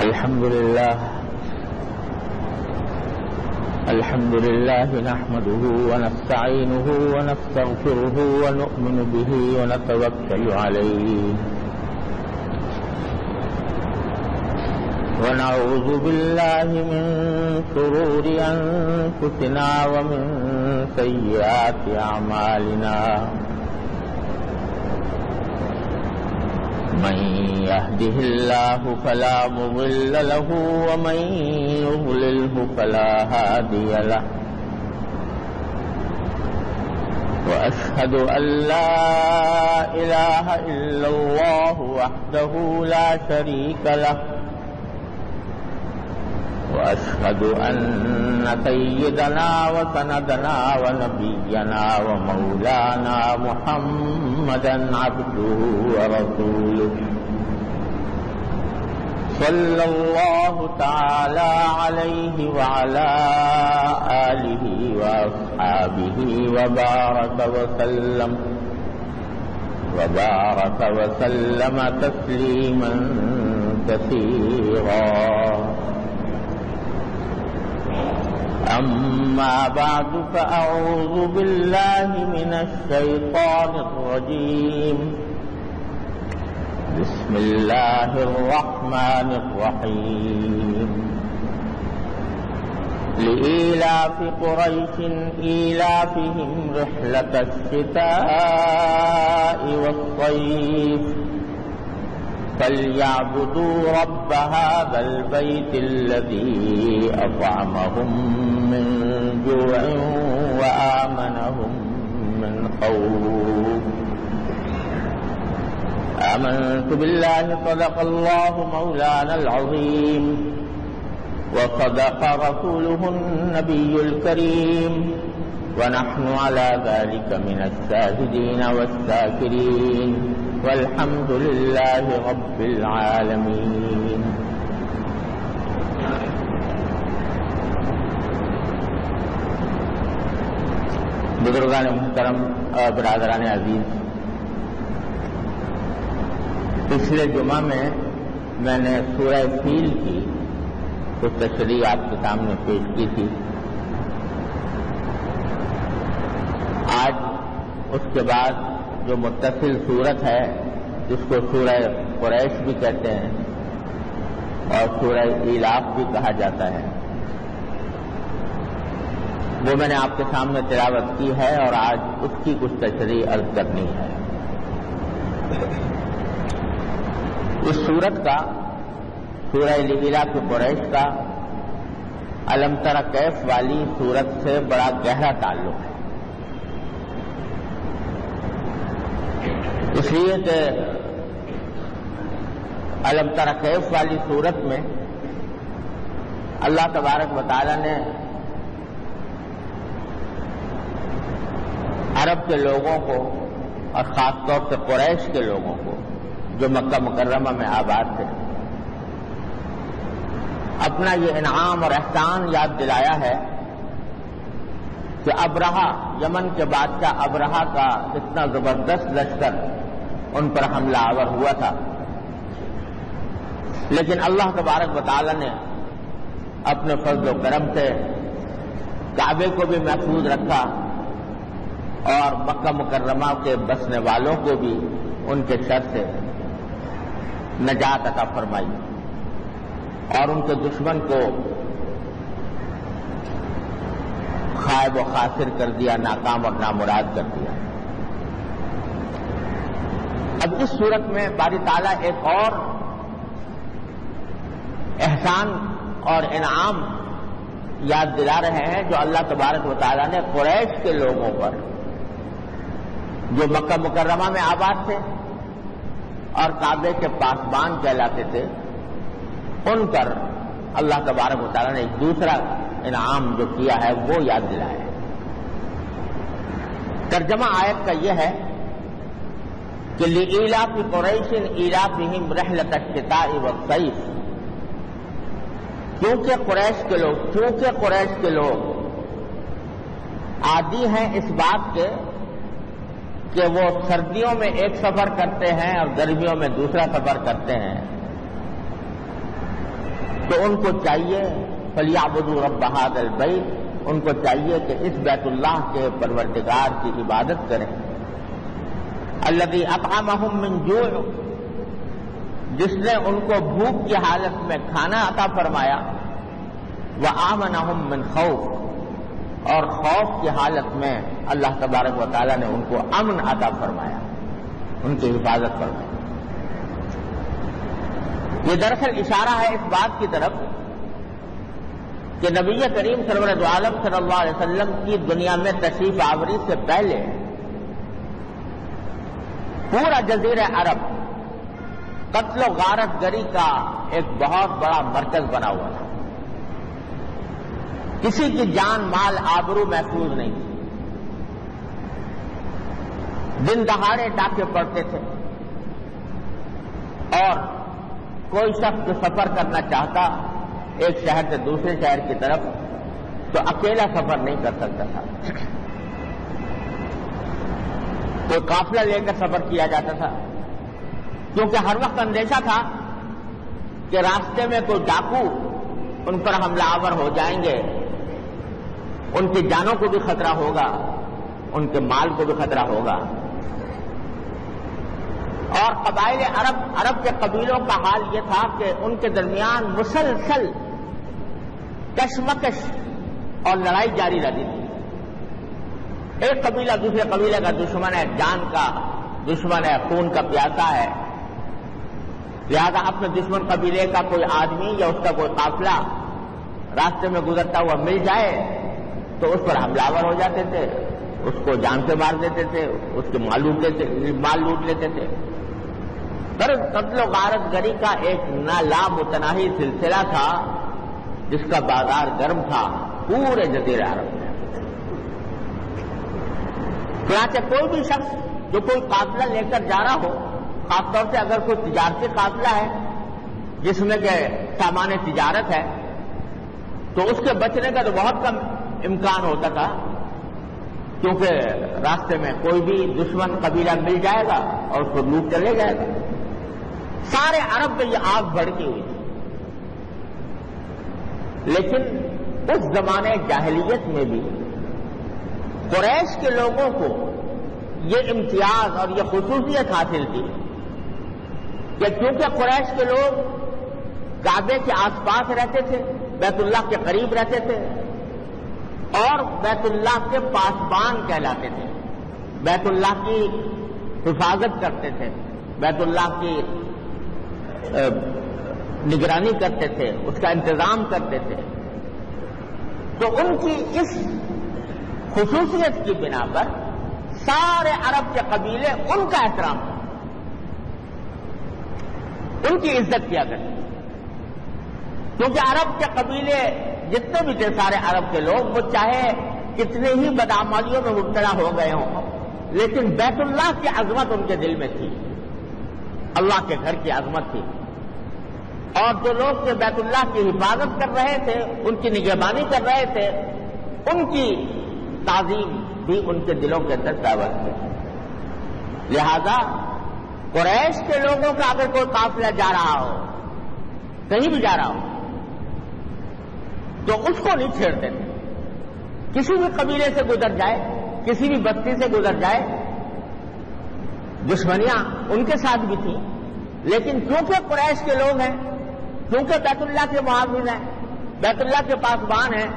الحمد لله نحمده ونستعينه ونستغفره ونؤمن به ونتوكل عليه ونعوذ بالله من شرور أنفسنا ومن سيئات أعمالنا من يهده الله فلا مضل له ومن يضلله فلا هادي له وأشهد أن لا إله إلا الله وحده لا شريك له وأشهد أن سيدنا وسندنا ونبينا ومولانا محمدا عبده ورسوله صلى الله تعالى عليه وعلى آله وأصحابه وبارك وسلم تسليما كثيرا. أما بعد فأعوذ بالله من الشيطان الرجيم. بسم الله الرحمن الرحيم. لإيلاف قريش إيلافهم رحلة الشتاء والصيف فليعبدوا رب هذا البيت الذي أطعمهم من جوع وآمنهم من خوف. آمنت بالله صدق الله مولانا العظيم وصدق رسوله النبي الكريم ونحن على ذلك من الشاهدين والشاكرين والحمد لله رب العالمين. بزرگان محترم اور برادران عزیز، پچھلے جمعہ میں نے سورہ فیل کی کچھ تشریح آپ کے سامنے پیش کی تھی. آج اس کے بعد جو متصل سورت ہے جس کو سورہ قریش بھی کہتے ہیں اور سورہ ایلاف بھی کہا جاتا ہے، وہ میں نے آپ کے سامنے تلاوت کی ہے اور آج اس کی کچھ تشریح عرض کرنی ہے. اس سورت کا سورہ ایلاف قریش کا الم تر کیف والی سورت سے بڑا گہرا تعلق ہے، اس لیے کہ الم تر کیف والی صورت میں اللہ تبارک و تعالی نے عرب کے لوگوں کو اور خاص طور سے قریش کے لوگوں کو جو مکہ مکرمہ میں آباد تھے اپنا یہ انعام اور احسان یاد دلایا ہے کہ ابرہہ، یمن کے بادشاہ ابرہہ کا اتنا زبردست لشکر ان پر حملہ آور ہوا تھا، لیکن اللہ تبارک و تعالی نے اپنے فضل و کرم سے کعبے کو بھی محفوظ رکھا اور مکہ مکرمہ کے بسنے والوں کو بھی ان کے شر سے نجات عطا فرمائی اور ان کے دشمن کو خائب و خاسر کر دیا، ناکام اور نامراد کر دیا. اب اس صورت میں باری تعالیٰ ایک اور احسان اور انعام یاد دلا رہے ہیں جو اللہ تبارک و تعالیٰ نے قریش کے لوگوں پر جو مکہ مکرمہ میں آباد تھے اور کعبے کے پاسبان کہلاتے تھے ان پر اللہ تبارک و تعالیٰ نے ایک دوسرا انعام جو کیا ہے وہ یاد دلایا ہے. ترجمہ آیت کا یہ ہے کہ لإیلاف قریش ایلافہم رحلۃ الشتاء والصیف، چونکہ قریش کے لوگ عادی ہیں اس بات کے کہ وہ سردیوں میں ایک سفر کرتے ہیں اور گرمیوں میں دوسرا سفر کرتے ہیں، تو ان کو چاہیے فَلْيَعْبُدُوا رَبَّ هَذَا الْبَيْتِ، ان کو چاہیے کہ اس بیت اللہ کے پروردگار کی عبادت کریں، الذی اطعمہم من جوع، جس نے ان کو بھوک کی حالت میں کھانا عطا فرمایا، وآمنہم من خوف، اور خوف کی حالت میں اللہ تبارک و تعالیٰ نے ان کو امن عطا فرمایا، ان کی حفاظت فرمائی۔ یہ دراصل اشارہ ہے اس بات کی طرف کہ نبی کریم سرور عالم صلی اللہ علیہ وسلم کی دنیا میں تشریف آوری سے پہلے پورا جزیرہ عرب قتل و غارت گری کا ایک بہت بڑا مرکز بنا ہوا تھا، کسی کی جان مال آبرو محفوظ نہیں تھی، دن دہاڑے ڈاکے پڑتے تھے، اور کوئی شخص جو سفر کرنا چاہتا ایک شہر سے دوسرے شہر کی طرف تو اکیلا سفر نہیں کر سکتا تھا، کوئی قافلہ لے کر سفر کیا جاتا تھا، کیونکہ ہر وقت اندیشہ تھا کہ راستے میں کوئی ڈاکو ان پر حملہ آور ہو جائیں گے، ان کی جانوں کو بھی خطرہ ہوگا، ان کے مال کو بھی خطرہ ہوگا۔ اور قبائل عرب کے قبیلوں کا حال یہ تھا کہ ان کے درمیان مسلسل کشمکش اور لڑائی جاری رہتی تھی، ایک قبیلہ دوسرے قبیلے کا دشمن ہے، جان کا دشمن ہے، خون کا پیاسا ہے، لہذا اپنے دشمن قبیلے کا کوئی آدمی یا اس کا کوئی قافلہ راستے میں گزرتا ہوا مل جائے تو اس پر حملہ آور ہو جاتے تھے، اس کو جان سے مار دیتے تھے، اس کے مال لوٹ لیتے تھے۔ قتل و غارت گری کا ایک لامتناہی سلسلہ تھا جس کا بازار گرم تھا پورے جزیرہ عرب میں۔ چنانچہ کوئی بھی شخص جو کوئی قافلہ لے کر جا رہا ہو، خاص طور سے اگر کوئی تجارتی قافلہ ہے جس میں کہ سامان تجارت ہے، تو اس کے بچنے کا تو بہت کم امکان ہوتا تھا، کیونکہ راستے میں کوئی بھی دشمن قبیلہ مل جائے گا اور اس کو لوٹ چلے جائے گا۔ سارے عرب میں یہ آگ بھڑکی ہوئی تھی، لیکن اس زمانے جاہلیت میں بھی قریش کے لوگوں کو یہ امتیاز اور یہ خصوصیت حاصل تھی کہ کیونکہ قریش کے لوگ کعبے کے آس پاس رہتے تھے، بیت اللہ کے قریب رہتے تھے، اور بیت اللہ کے پاسبان کہلاتے تھے، بیت اللہ کی حفاظت کرتے تھے، بیت اللہ کی نگرانی کرتے تھے، اس کا انتظام کرتے تھے، تو ان کی اس خصوصیت کی بنا پر سارے عرب کے قبیلے ان کا احترام کرتے، ان کی عزت کیا کرتے، کیونکہ عرب کے قبیلے جتنے بھی تھے، سارے عرب کے لوگ، وہ چاہے کتنے ہی بدعمالیوں میں مبتلا ہو گئے ہوں، لیکن بیت اللہ کی عظمت ان کے دل میں تھی، اللہ کے گھر کی عظمت تھی، اور جو لوگ جو بیت اللہ کی حفاظت کر رہے تھے، ان کی نگہبانی کر رہے تھے، ان کی تعظیم بھی ان کے دلوں کے اندر دعوت تھی۔ لہذا قریش کے لوگوں کا اگر کوئی قافلہ جا رہا ہو، کہیں بھی جا رہا ہو، تو اس کو نہیں چھیڑتے تھے، کسی بھی قبیلے سے گزر جائے، کسی بھی بستی سے گزر جائے، دشمنیاں ان کے ساتھ بھی تھیں، لیکن کیونکہ قریش کے لوگ ہیں، کیونکہ بیت اللہ کے محافظ ہیں، بیت اللہ کے پاسبان ہیں،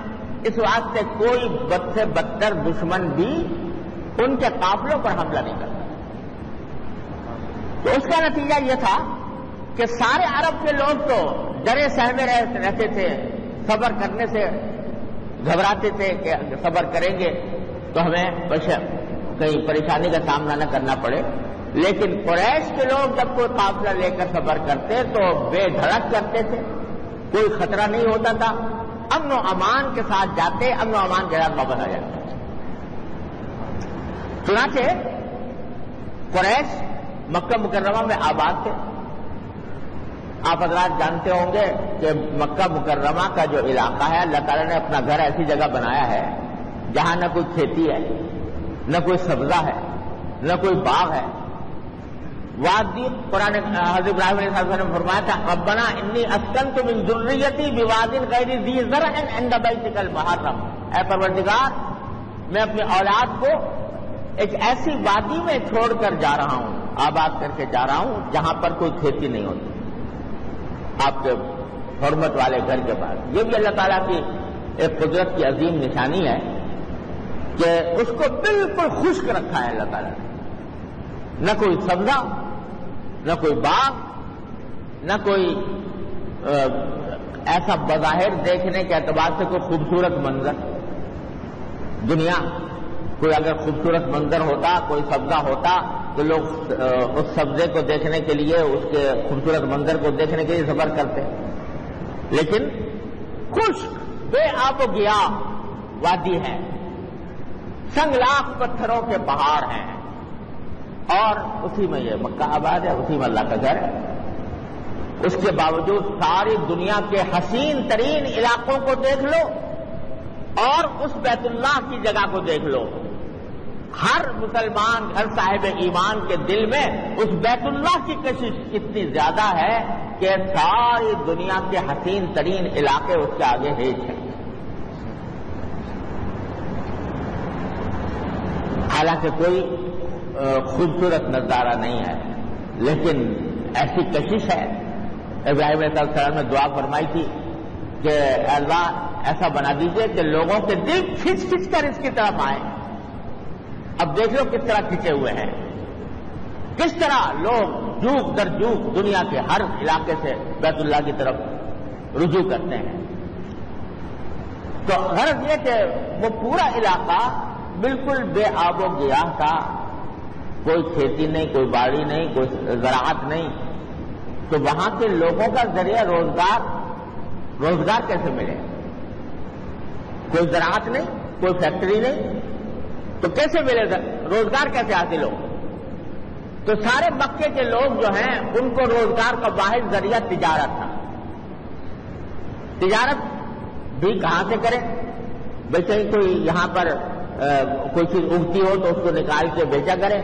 اس واسطے کوئی بد سے بدتر دشمن بھی ان کے قافلوں پر حملہ نہیں کرتا۔ تو اس کا نتیجہ یہ تھا کہ سارے عرب کے لوگ تو ڈرے سہمے رہتے تھے، صبر کرنے سے گھبراتے تھے کہ صبر کریں گے تو ہمیں کہیں پریشانی کا سامنا نہ کرنا پڑے، لیکن قریش کے لوگ جب کوئی قافلہ لے کر سفر کرتے تو بے دھڑک کرتے تھے، کوئی خطرہ نہیں ہوتا تھا، امن و امان کے ساتھ جاتے، امن و امان کے ساتھ واپس آ جاتے۔ چنانچہ قریش مکہ مکرمہ میں آباد تھے۔ آپ حضرات جانتے ہوں گے کہ مکہ مکرمہ کا جو علاقہ ہے، اللہ تعالیٰ نے اپنا گھر ایسی جگہ بنایا ہے جہاں نہ کوئی کھیتی ہے، نہ کوئی سبزہ ہے، نہ کوئی باغ ہے، وادی قرآن حضرت ابراہیم علیہ السلام نے فرمایا تھا ربنا انی اسکنت من ذریتی بواد غیر ذی زرع عند بیتک المحرم، اے پروردگار میں اپنی اولاد کو ایک ایسی وادی میں چھوڑ کر جا رہا ہوں، آباد کر کے جا رہا ہوں جہاں پر کوئی کھیتی نہیں ہوتی، آپ کے حرمت والے گھر کے پاس۔ یہ بھی اللہ تعالیٰ کی ایک قدرت کی عظیم نشانی ہے کہ اس کو بالکل خشک رکھا ہے اللہ تعالیٰ نے، نہ کوئی سبزہ، نہ کوئی باغ، نہ کوئی ایسا بظاہر دیکھنے کے اعتبار سے کوئی خوبصورت منظر۔ دنیا کوئی اگر خوبصورت منظر ہوتا، کوئی سبزہ ہوتا تو لوگ اس سبزے کو دیکھنے کے لیے، اس کے خوبصورت منظر کو دیکھنے کے لیے سفر کرتے، لیکن خشک بے آب و گیا وادی ہے، سنگلاخ پتھروں کے پہاڑ ہیں، اور اسی میں یہ مکہ آباد ہے، اسی میں اللہ کا گھر ہے۔ اس کے باوجود ساری دنیا کے حسین ترین علاقوں کو دیکھ لو اور اس بیت اللہ کی جگہ کو دیکھ لو، ہر مسلمان، ہر صاحب ایمان کے دل میں اس بیت اللہ کی کشش اتنی زیادہ ہے کہ ساری دنیا کے حسین ترین علاقے اس کے آگے ہیچ ہیں۔ حالانکہ کوئی خوبصورت نظارہ نہیں ہے، لیکن ایسی کشش ہے۔ ابراہیم علیہ السلام نے دعا فرمائی تھی کہ اللہ ایسا بنا دیجئے کہ لوگوں کے دل کھچ کھچ کر اس کی طرف آئیں۔ اب دیکھ لو کس طرح کھچے ہوئے ہیں، کس طرح لوگ جوک در جوک دنیا کے ہر علاقے سے بیت اللہ کی طرف رجوع کرتے ہیں۔ تو غرض یہ کہ وہ پورا علاقہ بالکل بے آب و گیاہ تھا، کوئی کھیتی نہیں، کوئی باڑی نہیں، کوئی زراعت نہیں، تو وہاں کے لوگوں کا ذریعہ روزگار کیسے ملے؟ کوئی زراعت نہیں، کوئی فیکٹری نہیں، تو کیسے ملے گا روزگار؟ کیسے حاصل ہو؟ تو سارے مکے کے لوگ جو ہیں ان کو روزگار کا واحد ذریعہ تجارت تھا۔ تجارت بھی کہاں سے کرے؟ ویسے ہی کوئی یہاں پر کوئی چیز اگتی ہو تو اس کو نکال کے بیچا کرے۔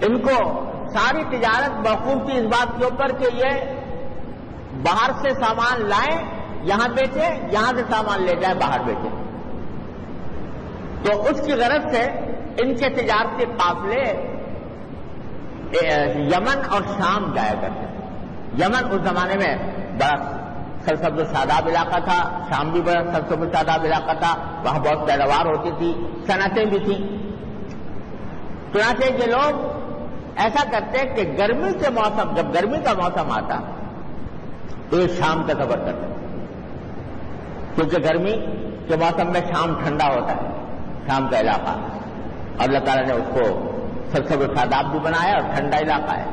ان کو ساری تجارت موقوف تھی اس بات کے اوپر کہ یہ باہر سے سامان لائیں یہاں بیچے، یہاں سے سامان لے جائیں باہر بیچے۔ تو اس کی غرض سے ان کے تجارتی قافلے یمن اور شام جایا کرتے تھے۔ یمن اس زمانے میں بڑا سرسبز و شاداب علاقہ تھا، شام بھی بڑا سرسبز و شاداب علاقہ تھا، وہاں بہت پیداوار ہوتی تھی، صنعتیں بھی تھیں۔ چنانچہ یہ لوگ ایسا کرتے کہ گرمی کے موسم، جب گرمی کا موسم آتا تو یہ شام کا سفر کرتے، کیونکہ گرمی کے موسم میں شام ٹھنڈا ہوتا ہے، شام کا علاقہ، اور اللہ تعالیٰ نے اس کو سرسبز و شاداب بھی بنایا اور ٹھنڈا علاقہ ہے۔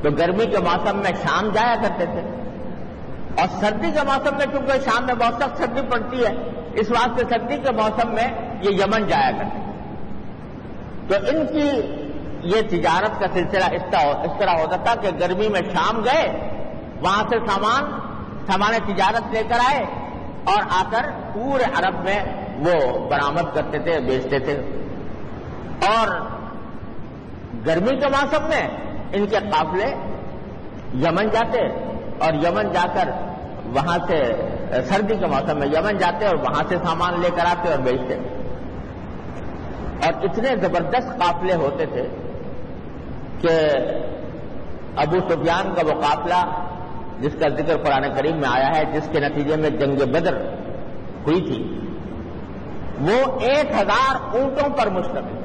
تو گرمی کے موسم میں شام جایا کرتے تھے، اور سردی کے موسم میں چونکہ شام میں بہت سخت سردی پڑتی ہے، اس واسطے سردی کے موسم میں یہ یمن جایا کرتے تھے۔ تو ان کی یہ تجارت کا سلسلہ اس طرح ہوتا تھا کہ گرمی میں شام گئے، وہاں سے سامان تجارت لے کر آئے اور آ کر پورے عرب میں وہ برآمد کرتے تھے، بیچتے تھے۔ اور گرمی کے موسم میں ان کے قافلے یمن جاتے، اور یمن جا کر وہاں سے سردی کے موسم میں یمن جاتے اور وہاں سے سامان لے کر آتے اور بیچتے۔ اور اتنے زبردست قافلے ہوتے تھے کہ ابو سفیان کا وہ قافلہ جس کا ذکر قرآن کریم میں آیا ہے، جس کے نتیجے میں جنگ بدر ہوئی تھی، وہ 1000 اونٹوں پر مشتمل،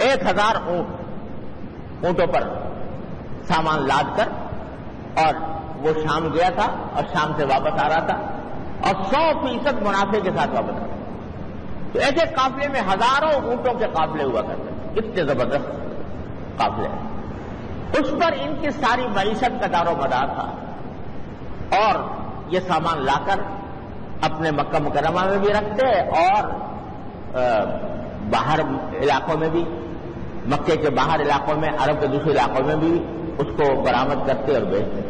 1000 اونٹوں پر سامان لاد کر، اور وہ شام گیا تھا اور شام سے واپس آ رہا تھا، اور 100% منافع کے ساتھ واپس آ رہا تھا۔ تو ایسے قافلے میں ہزاروں اونٹوں کے قافلے ہوا کرتے ہیں، اتنے زبردست قافلے ہیں۔ اس پر ان کی ساری معیشت کا دار و مدار تھا، اور یہ سامان لا کر اپنے مکہ مکرمہ میں بھی رکھتے اور باہر علاقوں میں بھی، مکے کے باہر علاقوں میں، عرب کے دوسرے علاقوں میں بھی اس کو برآمد کرتے اور بیچتے۔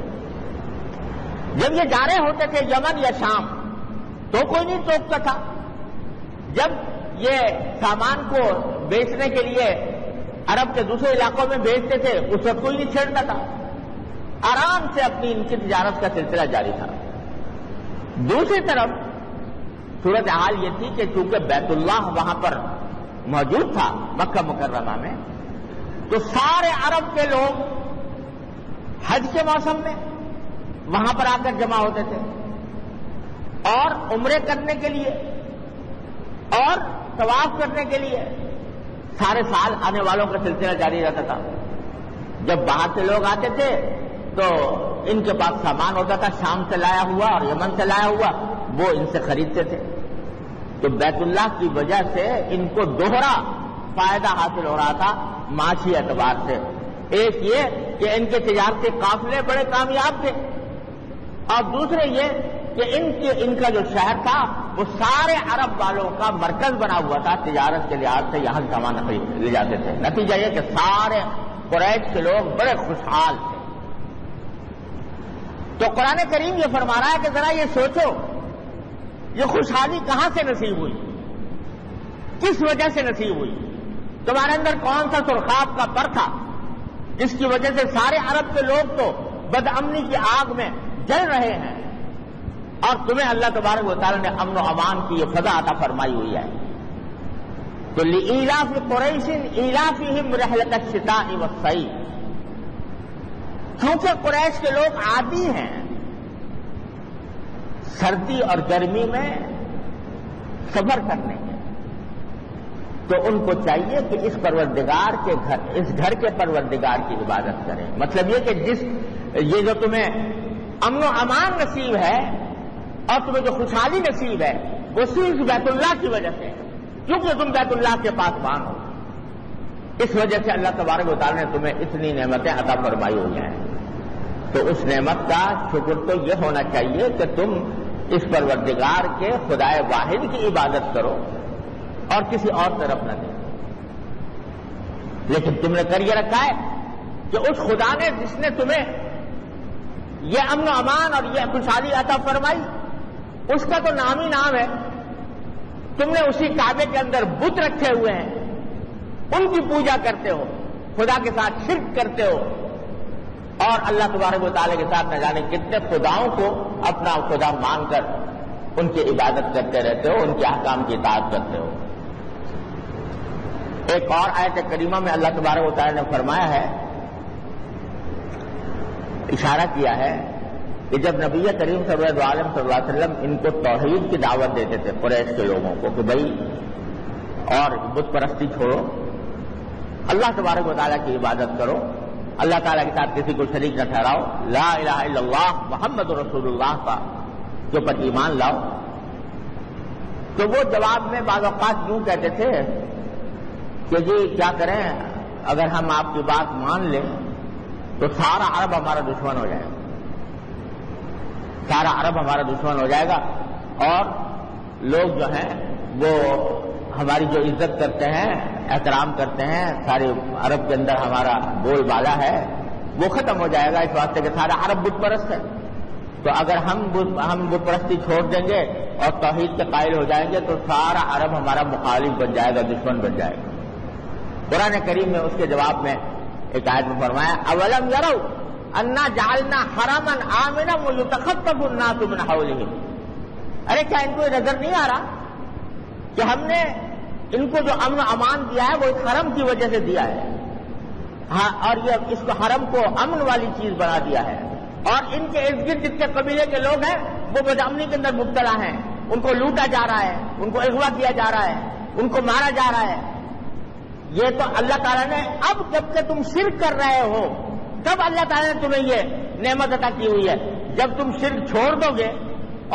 جب یہ جا رہے ہوتے تھے یمن یا شام تو کوئی نہیں ٹوکتا تھا، جب یہ سامان کو بیچنے کے لیے عرب کے دوسرے علاقوں میں بھیجتے تھے، اس وقت کوئی نہیں چھیڑتا تھا، آرام سے اپنی ان کی تجارت کا سلسلہ جاری تھا۔ دوسری طرف صورتحال یہ تھی کہ چونکہ بیت اللہ وہاں پر موجود تھا مکہ مکرمہ میں، تو سارے عرب کے لوگ حج کے موسم میں وہاں پر آ کر جمع ہوتے تھے اور عمرے کرنے کے لیے اور طواف کرنے کے لیے سارے سال آنے والوں کا سلسلہ جاری رہتا تھا۔ جب باہر سے لوگ آتے تھے تو ان کے پاس سامان ہوتا تھا، شام سے لایا ہوا اور یمن سے لایا ہوا، وہ ان سے خریدتے تھے۔ تو بیت اللہ کی وجہ سے ان کو دوہرا فائدہ حاصل ہو رہا تھا معاشی اعتبار سے۔ ایک یہ کہ ان کے تجارتی قافلے بڑے کامیاب تھے، اور دوسرے یہ کہ ان کا جو شہر تھا وہ سارے عرب والوں کا مرکز بنا ہوا تھا، تجارت کے لحاظ سے یہاں سامان لے جاتے تھے۔ نتیجہ یہ کہ سارے قریش کے لوگ بڑے خوشحال تھے۔ تو قرآن کریم یہ فرما رہا ہے کہ ذرا یہ سوچو، یہ خوشحالی کہاں سے نصیب ہوئی، کس وجہ سے نصیب ہوئی؟ تمہارے اندر کون سا سرخاب کا پر تھا جس کی وجہ سے سارے عرب کے لوگ تو بدامنی کی آگ میں جل رہے ہیں، اور تمہیں اللہ تبارک و تعالی نے امن و امان کی یہ فضا عطا فرمائی ہوئی ہے؟ تو لِإِيلَافِ قُرَيْشٍ إِيلَافِهِمْ رِحْلَةَ الشِّتَاءِ وَالصَّيْفِ، کیونکہ قریش کے لوگ عادی ہیں سردی اور گرمی میں سفر کرنے کے، تو ان کو چاہیے کہ اس پروردگار کے گھر، اس گھر کے پروردگار کی عبادت کریں۔ مطلب یہ کہ یہ جو تمہیں امن و امان نصیب ہے اور تمہیں جو خوشحالی نصیب ہے وہ صرف بیت اللہ کی وجہ سے ہے، کیونکہ تم بیت اللہ کے پاسبان ہو، اس وجہ سے اللہ تبارک و تعالی نے تمہیں اتنی نعمتیں عطا فرمائی ہوئی ہیں۔ تو اس نعمت کا شکر تو یہ ہونا چاہیے کہ تم اس پروردگار کے خدائے واحد کی عبادت کرو اور کسی اور طرف نہ دیں۔ لیکن تم نے کر یہ رکھا ہے کہ اس خدا نے جس نے تمہیں یہ امن و امان اور یہ خوشحالی عطا فرمائی، اس کا تو نام ہی نام ہے، تم نے اسی کعبے کے اندر بت رکھے ہوئے ہیں، ان کی پوجا کرتے ہو، خدا کے ساتھ شرک کرتے ہو، اور اللہ تبارک و تعالیٰ کے ساتھ نہ جانے کتنے خداؤں کو اپنا خدا مان کر ان کی عبادت کرتے رہتے ہو، ان کے احکام کی اطاعت کرتے ہو۔ ایک اور آیت کریمہ میں اللہ تبارک و تعالیٰ نے فرمایا ہے، اشارہ کیا ہے کہ جب نبی کریم صلی اللہ علیہ وسلم ان کو توحید کی دعوت دیتے تھے قریش کے لوگوں کو کہ بھائی اور بت پرستی چھوڑو، اللہ تبارک و تعالیٰ کی عبادت کرو، اللہ تعالیٰ کے ساتھ کسی کو شریک نہ ٹھہراؤ، لا الہ الا اللہ محمد رسول اللہ کا کے اوپر ایمان لاؤ، تو وہ جواب میں بعض اوقات یوں کہتے تھے کہ جی کیا کریں، اگر ہم آپ کی بات مان لیں تو سارا عرب ہمارا دشمن ہو جائے گا، سارا عرب ہمارا دشمن ہو جائے گا، اور لوگ جو ہیں وہ ہماری جو عزت کرتے ہیں، احترام کرتے ہیں، سارے عرب کے اندر ہمارا بول بالا ہے وہ ختم ہو جائے گا، اس واسطے کہ سارا عرب بت پرست ہے۔ تو اگر ہم بت پرستی چھوڑ دیں گے اور توحید کے قائل ہو جائیں گے تو سارا عرب ہمارا مخالف بن جائے گا، دشمن بن جائے گا۔ قرآن کریم میں اس کے جواب میں ایک آیت میں فرمایا، اولم یروا انا جعلنا حرما آمنا ویتخطف الناس من حولهم، ارے کیا ان کو یہ نظر نہیں آ رہا کہ ہم نے ان کو جو امن و امان دیا ہے وہ اس حرم کی وجہ سے دیا ہے، ہاں، اور یہ اس کو حرم کو امن والی چیز بنا دیا ہے، اور ان کے ارد گرد جتنے قبیلے کے لوگ ہیں وہ بدامنی کے اندر مبتلا ہیں، ان کو لوٹا جا رہا ہے، ان کو اغوا کیا جا رہا ہے، ان کو مارا جا رہا ہے۔ یہ تو اللہ تعالیٰ نے اب جب کہ تم شرک کر رہے ہو تب اللہ تعالیٰ نے تمہیں یہ نعمت عطا کی ہوئی ہے، جب تم شرک چھوڑ دو گے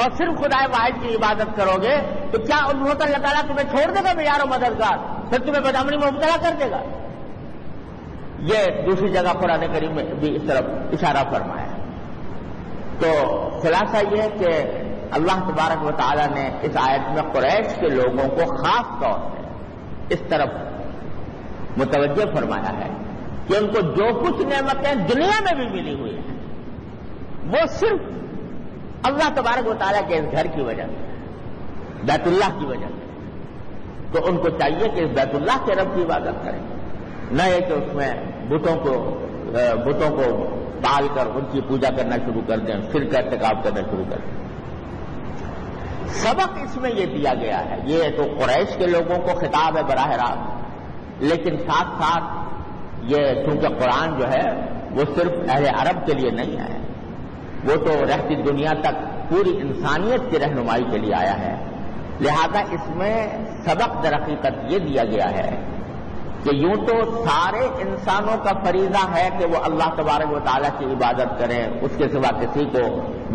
اور صرف خدا واحد کی عبادت کرو گے تو کیا اللہ تعالیٰ تمہیں چھوڑ دے گا معیار و مددگار، پھر تمہیں بدامنی میں مبتلا کر دے گا؟ یہ دوسری جگہ قرآن کریم میں بھی اس طرف اشارہ فرمایا ہے۔ تو خلاصہ یہ ہے کہ اللہ تبارک و تعالیٰ نے اس آیت میں قریش کے لوگوں کو خاص طور سے اس طرف متوجہ فرمایا ہے کہ ان کو جو کچھ نعمتیں دنیا میں بھی ملی ہوئی ہیں وہ صرف اللہ تبارک و تعالیٰ کے اس گھر کی وجہ سے، بیت اللہ کی وجہ سے، تو ان کو چاہیے کہ اس بیت اللہ کے رب کی عبادت کریں۔ نہ یہ کہ اس میں بتوں کو ڈال کر ان کی پوجا کرنا شروع کر دیں، شرک کا ارتکاب کرنا شروع کر دیں۔ سبق اس میں یہ دیا گیا ہے، یہ تو قریش کے لوگوں کو خطاب ہے براہ راست، لیکن ساتھ ساتھ یہ چونکہ قرآن جو ہے وہ صرف اہل عرب کے لیے نہیں ہے، وہ تو رہتی دنیا تک پوری انسانیت کی رہنمائی کے لیے آیا ہے، لہذا اس میں سبق در حقیقت یہ دیا گیا ہے کہ یوں تو سارے انسانوں کا فریضہ ہے کہ وہ اللہ تبارک و تعالیٰ کی عبادت کریں، اس کے سوا کسی کو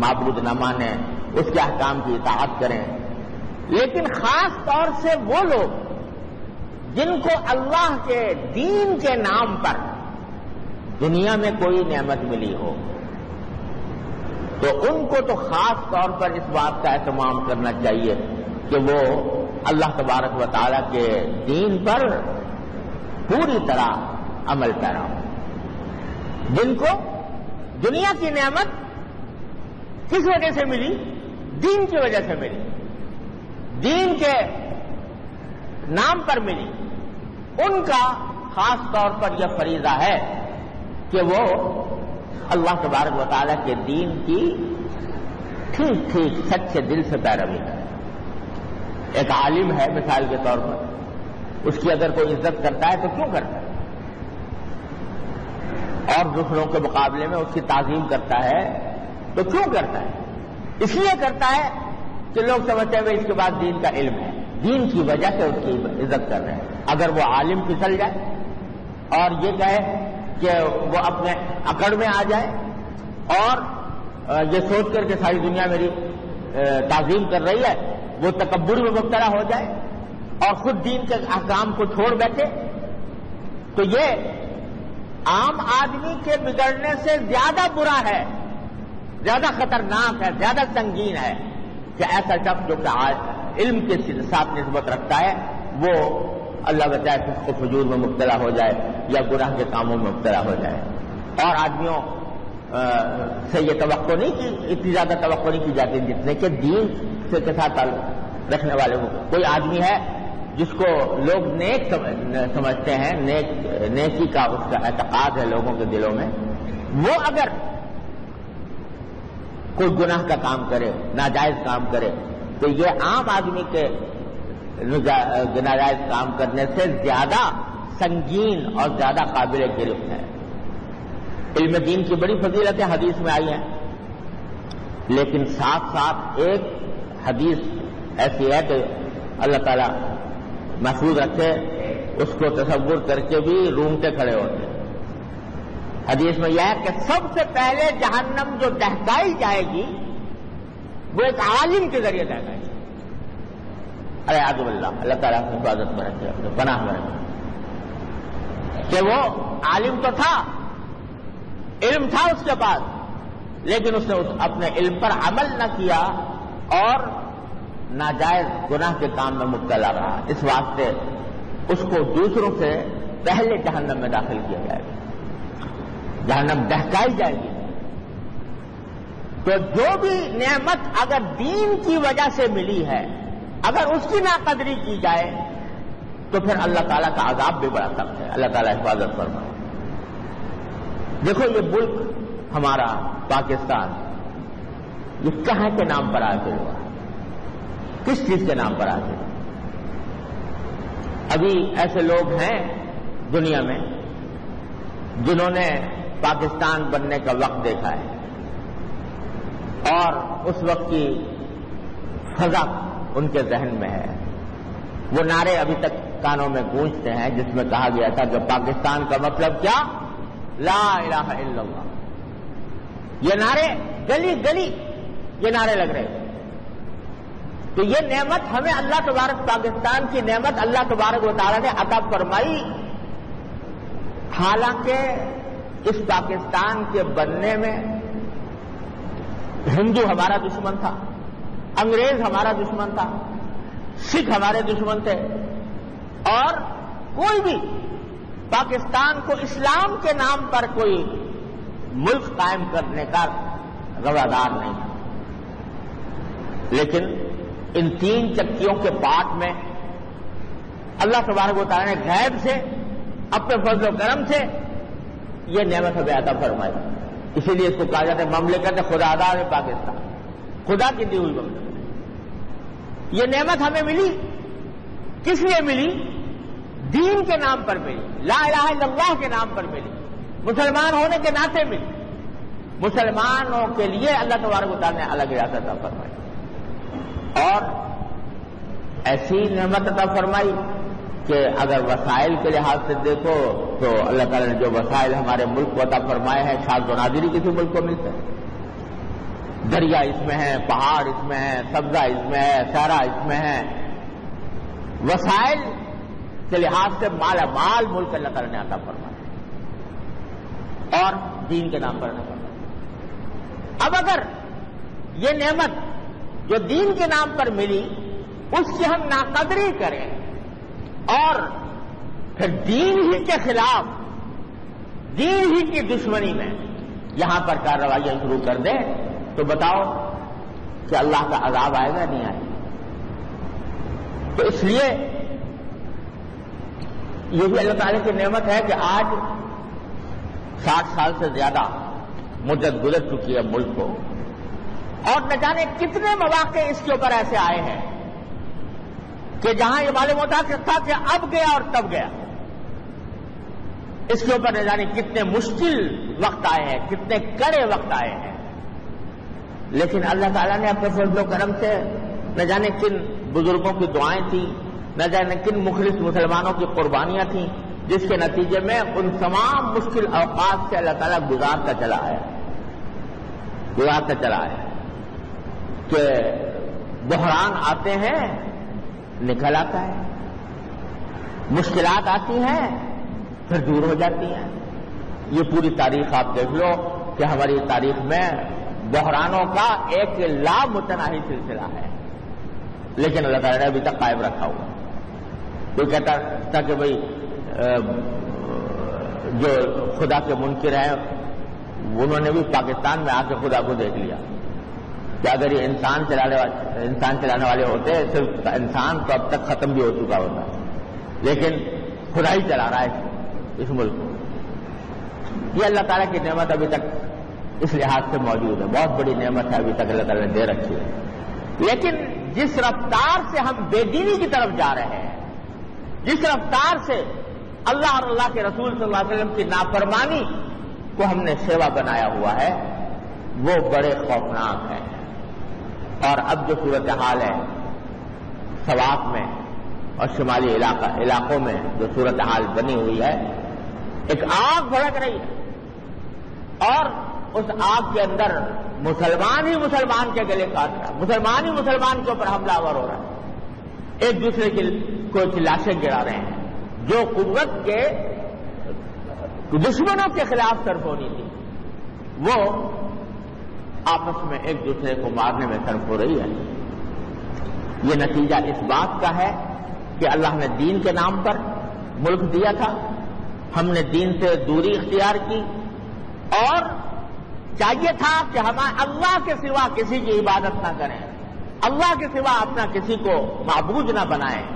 معبود نہ مانیں، اس کے احکام کی اطاعت کریں، لیکن خاص طور سے وہ لوگ جن کو اللہ کے دین کے نام پر دنیا میں کوئی نعمت ملی ہو تو ان کو تو خاص طور پر اس بات کا اہتمام کرنا چاہیے کہ وہ اللہ تبارک و تعالیٰ کے دین پر پوری طرح عمل پیرا ہو۔ جن کو دنیا کی نعمت کس وجہ سے ملی؟ دین کی وجہ سے ملی، دین کے نام پر ملی، ان کا خاص طور پر یہ فریضہ ہے کہ وہ اللہ تبارک و تعالیٰ کے دین کی ٹھیک ٹھیک سچے دل سے پیروی کرے۔ ایک عالم ہے مثال کے طور پر، اس کی اگر کوئی عزت کرتا ہے تو کیوں کرتا ہے؟ اور دوسروں کے مقابلے میں اس کی تعظیم کرتا ہے تو کیوں کرتا ہے؟ اس لیے کرتا ہے کہ لوگ سمجھتے ہیں اس کے بعد دین کا علم ہے، دین کی وجہ سے اس کی عزت کر رہے ہیں۔ اگر وہ عالم پھسل جائے اور یہ کہے کہ وہ اپنے اکڑ میں آ جائے اور یہ سوچ کر کہ ساری دنیا میری تعظیم کر رہی ہے، وہ تکبر میں مبتلا ہو جائے اور خود دین کے احکام کو چھوڑ بیٹھے، تو یہ عام آدمی کے بگڑنے سے زیادہ برا ہے، زیادہ خطرناک ہے، زیادہ سنگین ہے کہ ایسا شخص جو کہ علم کے ساتھ نسبت رکھتا ہے وہ اللہ بچائے فسق و فجور میں مبتلا ہو جائے یا گناہ کے کاموں میں مبتلا ہو جائے۔ اور آدمیوں سے یہ توقع نہیں کی، اتنی زیادہ توقع نہیں کی جاتی جتنے کہ دین سے کے ساتھ تعلق رکھنے والے ہو۔ کوئی آدمی ہے جس کو لوگ نیک سمجھتے ہیں، نیکی کا اس کا اعتقاد ہے لوگوں کے دلوں میں، وہ اگر کوئی گناہ کا کام کرے، ناجائز کام کرے، تو یہ عام آدمی کے ناجائز کام کرنے سے زیادہ سنگین اور زیادہ قابل گرفت ہے۔ علم دین کی بڑی فضیلتیں حدیث میں آئی ہیں، لیکن ساتھ ساتھ ایک حدیث ایسی ہے کہ اللہ تعالیٰ محفوظ رکھے، اس کو تصور کر کے بھی رونگٹے کھڑے ہوتے ہیں۔ حدیث میں یہ ہے کہ سب سے پہلے جہنم جو دہکائی جائے گی وہ ایک عالم کے ذریعے دہکائی جائے گی۔ ارے اعوذ باللہ، اللہ تعالیٰ کی حفاظت میں رکھے، اپنے پناہ میں رکھے، کہ وہ عالم تو تھا، علم تھا اس کے پاس، لیکن اس نے اپنے علم پر عمل نہ کیا اور ناجائز گناہ کے کام میں مبتلا رہا، اس واسطے اس کو دوسروں سے پہلے جہنم میں داخل کیا جائے گا، جہنم دہکائی جائے گی۔ تو جو بھی نعمت اگر دین کی وجہ سے ملی ہے، اگر اس کی ناقدری کی جائے تو پھر اللہ تعالیٰ کا عذاب بھی بڑا سخت ہے۔ اللہ تعالیٰ حفاظت فرمائے۔ دیکھو یہ ملک ہمارا پاکستان، یہ کہاں کے نام پر حاصل ہوا؟ کس چیز کے نام پر حاصل؟ ابھی ایسے لوگ ہیں دنیا میں جنہوں نے پاکستان بننے کا وقت دیکھا ہے اور اس وقت کی فضا ان کے ذہن میں ہے۔ وہ نعرے ابھی تک کانوں میں گونجتے ہیں جس میں کہا گیا تھا کہ پاکستان کا مطلب کیا؟ لا الہ الا اللہ۔ یہ نعرے گلی گلی یہ نعرے لگ رہے ہیں۔ تو یہ نعمت ہمیں اللہ تبارک، پاکستان کی نعمت اللہ تبارک و تعالیٰ نے عطا فرمائی، حالانکہ اس پاکستان کے بننے میں ہندو ہمارا دشمن تھا، انگریز ہمارا دشمن تھا، سکھ ہمارے دشمن تھے، اور کوئی بھی پاکستان کو اسلام کے نام پر کوئی ملک قائم کرنے کا روادار نہیں تھا۔ لیکن ان تین چکیوں کے پاٹ میں اللہ تبارک و تعالیٰ نے غیب سے اپنے فضل و کرم سے یہ نعمت ہمیں عطا فرمائی. اسی لیے اس کو کہا جاتا ہے مملکت خدا دار پاکستان، خدا کی دی ہوئی مملکت. یہ نعمت ہمیں ملی کس لیے ملی؟ دین کے نام پر ملی، لا الہ الا اللہ کے نام پر ملی، مسلمان ہونے کے ناطے ملی. مسلمانوں کے لیے اللہ تبارک و تعالیٰ نے الگ ریاست عطا فرمائی اور ایسی نعمت عطا فرمائی کہ اگر وسائل کے لحاظ سے دیکھو تو اللہ تعالیٰ نے جو وسائل ہمارے ملک کو عطا فرمائے ہیں شاذ و نادری کسی ملک کو ملتے ہیں. دریا اس میں ہے، پہاڑ اس میں ہے، سبزہ اس میں ہے، صحرا اس میں ہے. وسائل کے لحاظ سے مالا مال ملک اللہ تعالیٰ نے عطا فرمایا اور دین کے نام پر عطا فرمایا. اب اگر یہ نعمت جو دین کے نام پر ملی اس کی ہم ناقدری کریں اور پھر دین ہی کے خلاف، دین ہی کی دشمنی میں یہاں پر کارروائیاں شروع کر دیں تو بتاؤ کہ اللہ کا عذاب آئے گا نہیں آئے گا؟ تو اس لیے یہ بھی اللہ تعالیٰ کی نعمت ہے کہ آج 60 سال سے زیادہ مدت گزر چکی ہے ملک کو اور نہ جانے کتنے مواقع اس کے اوپر ایسے آئے ہیں کہ جہاں یہ معلوم ہوتا تھا کہ اب گیا اور تب گیا. اس کے اوپر نہ جانے کتنے مشکل وقت آئے ہیں، کتنے کڑے وقت آئے ہیں، لیکن اللہ تعالیٰ نے اپنے فضل و کرم سے نہ جانے کن بزرگوں کی دعائیں تھیں، نہ جانے کن مخلص مسلمانوں کی قربانیاں تھیں، جس کے نتیجے میں ان تمام مشکل اوقات سے اللہ تعالیٰ گزارتا چلا ہے کہ بحران آتے ہیں نکل آتا ہے، مشکلات آتی ہیں پھر دور ہو جاتی ہیں. یہ پوری تاریخ آپ دیکھ لو کہ ہماری تاریخ میں بحرانوں کا ایک لامتناہی سلسلہ ہے، لیکن اللہ تعالیٰ نے ابھی تک قائم رکھا ہوا. کوئی کہتا تھا کہ بھئی جو خدا کے منکر ہیں انہوں نے بھی پاکستان میں آ کے خدا کو دیکھ لیا کہ اگر یہ انسان چلانے والے ہوتے صرف انسان تو اب تک ختم بھی ہو چکا ہوتا، لیکن خدا ہی چلا رہا ہے اس ملک کو. یہ اللہ تعالیٰ کی نعمت ابھی تک اس لحاظ سے موجود ہے، بہت بڑی نعمت ہے ابھی تک اللہ تعالیٰ نے دے رکھی ہے. لیکن جس رفتار سے ہم بے دینی کی طرف جا رہے ہیں، جس رفتار سے اللہ اور اللہ کے رسول صلی اللہ علیہ وسلم کی نافرمانی کو ہم نے سیوا بنایا ہوا ہے، وہ بڑے خوفناک ہے. اور اب جو صورتحال ہے سوات میں اور شمالی علاقوں میں جو صورتحال بنی ہوئی ہے، ایک آگ بھڑک رہی ہے اور اس آگ کے اندر مسلمان ہی مسلمان کے گلے کاٹ رہا ہے، مسلمان ہی مسلمان کے اوپر حملہ آور ہو رہا ہے، ایک دوسرے کو لاشیں گرا رہے ہیں. جو قوت کے دشمنوں کے خلاف صرف ہونی تھی وہ آپس میں ایک دوسرے کو مارنے میں صرف ہو رہی ہے. یہ نتیجہ اس بات کا ہے کہ اللہ نے دین کے نام پر ملک دیا تھا، ہم نے دین سے دوری اختیار کی اور چاہیے تھا کہ ہم اللہ کے سوا کسی کی عبادت نہ کریں، اللہ کے سوا اپنا کسی کو معبود نہ بنائیں،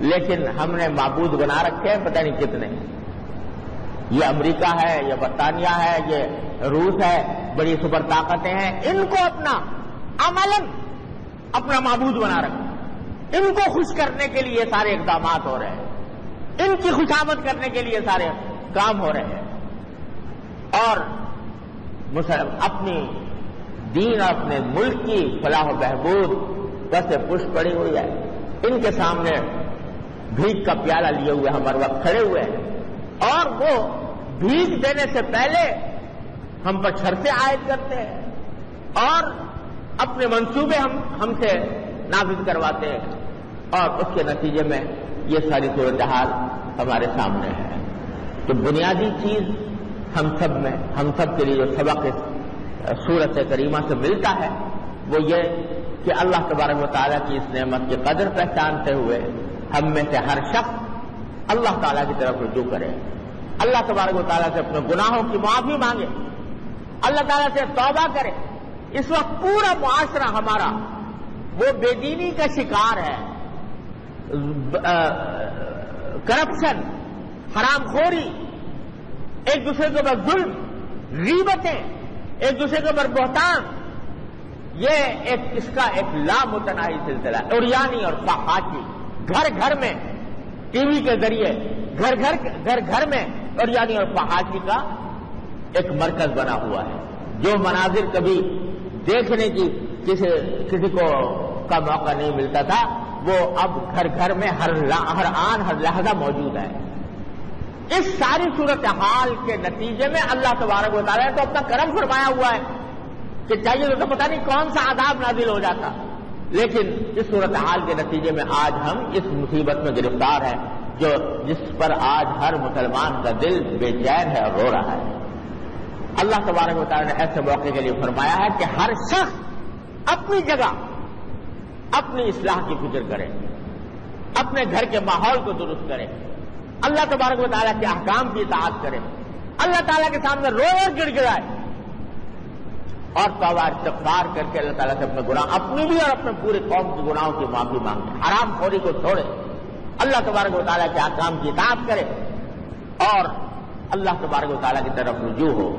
لیکن ہم نے معبود بنا رکھے ہیں پتہ نہیں کتنے. یہ امریکہ ہے، یہ برطانیہ ہے، یہ روس ہے، بڑی سپر طاقتیں ہیں، ان کو اپنا عملاً اپنا معبود بنا رکھا. ان کو خوش کرنے کے لیے سارے اقدامات ہو رہے ہیں، ان کی خوشامد کرنے کے لیے سارے کام ہو رہے ہیں، اور اپنی دین اور اپنے ملک کی فلاح و بہبود سے پش پڑی ہوئی ہے. ان کے سامنے بھیک کا پیالہ لیے ہوئے ہم ہر وقت کھڑے ہوئے ہیں اور وہ بھیک دینے سے پہلے ہم پر شرطیں عائد کرتے ہیں اور اپنے منصوبے ہم سے نافذ کرواتے ہیں، اور اس کے نتیجے میں یہ ساری صورتحال ہمارے سامنے ہے. تو بنیادی چیز ہم سب کے لیے جو سبق اس سورت کریمہ سے ملتا ہے وہ یہ کہ اللہ تبارک و تعالیٰ کی اس نعمت کی قدر پہچانتے ہوئے ہم میں سے ہر شخص اللہ تعالیٰ کی طرف رجوع کرے، اللہ تبارک و تعالیٰ سے اپنے گناہوں کی معافی مانگے، اللہ تعالیٰ سے توبہ کرے. اس وقت پورا معاشرہ ہمارا وہ بے دینی کا شکار ہے، کرپشن، حرام خوری، ایک دوسرے کے اوپر ظلم، غیبتیں، ایک دوسرے کے اوپر بہتان، یہ اس کا ایک لامتناہی سلسلہ ہے۔ عریانی اور فحاشی گھر گھر میں، ٹی وی کے ذریعے گھر گھر میں عریانی اور فحاشی کا ایک مرکز بنا ہوا ہے۔ جو مناظر کبھی دیکھنے کی کسی کو کا موقع نہیں ملتا تھا، وہ اب گھر گھر میں ہر آن ہر لحظہ موجود ہے۔ اس ساری صورتحال کے نتیجے میں اللہ تبارک و تعالیٰ نے تو اپنا کرم فرمایا ہوا ہے کہ چاہیے تو پتہ نہیں کون سا عذاب نازل ہو جاتا، لیکن اس صورتحال کے نتیجے میں آج ہم اس مصیبت میں گرفتار ہیں جس پر آج ہر مسلمان کا دل بے چین ہے اور رو رہا ہے۔ اللہ تبارک و تعالیٰ نے ایسے موقع کے لیے فرمایا ہے کہ ہر شخص اپنی جگہ اپنی اصلاح کی فکر کرے، اپنے گھر کے ماحول کو درست کرے، اللہ تبارک و تعالیٰ کے احکام کی اطاعت کرے، اللہ تعالیٰ کے سامنے روئے اور گڑ گڑائے اور توبہ استغفار کر کے اللہ تعالیٰ سے اپنے گناہ، اپنی بھی اور اپنے پورے قوم کے گناہوں کی معافی مانگے، حرام خوری کو چھوڑے، اللہ تبارک و تعالیٰ کے احکام کی اطاعت کرے اور اللہ تبارک و تعالیٰ کی طرف رجوع ہو۔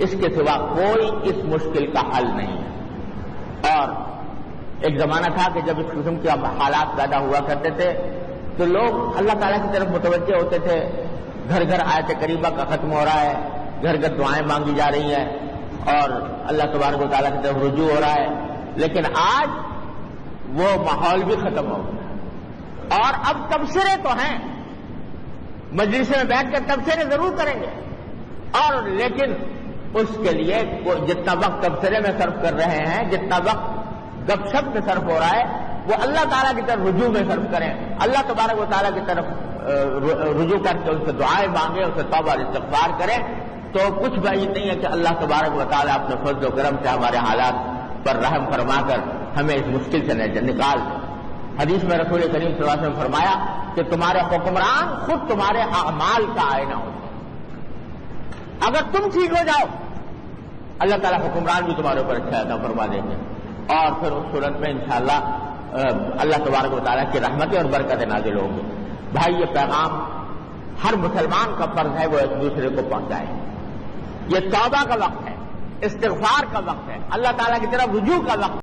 اس کے سوا کوئی اس مشکل کا حل نہیں ہے۔ اور ایک زمانہ تھا کہ جب اس قسم کے حالات پیدا ہوا کرتے تھے تو لوگ اللہ تعالیٰ کی طرف متوجہ ہوتے تھے، گھر گھر آیت کریمہ کا ختم ہو رہا ہے، گھر گھر دعائیں مانگی جا رہی ہیں اور اللہ تبارک و تعالیٰ کی طرف رجوع ہو رہا ہے، لیکن آج وہ ماحول بھی ختم ہو گیا اور اب تبصرے تو ہیں، مجلس میں بیٹھ کر تبصرے ضرور کریں گے، اور لیکن اس کے لیے جتنا وقت تبصرے میں صرف کر رہے ہیں، جتنا وقت گپ شپ میں صرف ہو رہا ہے، وہ اللہ تعالیٰ کی طرف رجوع میں صرف کریں، اللہ تبارک و تعالیٰ کی طرف رجوع کر کے ان سے دعائیں مانگیں، ان سے توبہ اور استغفار کریں، تو کچھ بعید نہیں ہے کہ اللہ تبارک و تعالیٰ اپنے فضل و کرم سے ہمارے حالات پر رحم فرما کر ہمیں اس مشکل سے نکال دے۔ حدیث میں رسول کریم صلی اللہ علیہ وسلم نے فرمایا کہ تمہارے حکمران خود تمہارے اعمال کا آئینہ ہوتے ہیں، اگر تم ٹھیک ہو جاؤ اللہ تعالیٰ حکمران بھی تمہارے اوپر اچھا عطا فرما دیں گے، اور پھر اس صورت میں انشاءاللہ اللہ تبارک و تعالیٰ کی رحمتیں اور برکتیں نازل ہوں گی۔ بھائی، یہ پیغام ہر مسلمان کا فرض ہے وہ ایک دوسرے کو پہنچائے۔ یہ توبہ کا وقت ہے، استغفار کا وقت ہے، اللہ تعالیٰ کی طرف رجوع کا وقت ہے۔